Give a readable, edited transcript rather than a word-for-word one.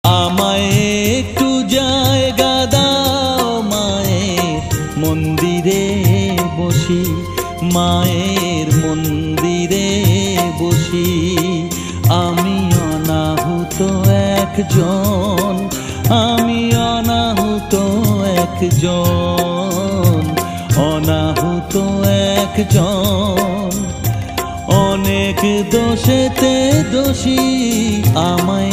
আমায় একটু জায়গা দাও মায়ের মন্দিরে বসি, মায়ের মন্দিরে বসি। আমি অনাহুত একজন, আমি অনাহুত একজন, অনাহুত একজন। অনেক দোষেতে দোষী আমায়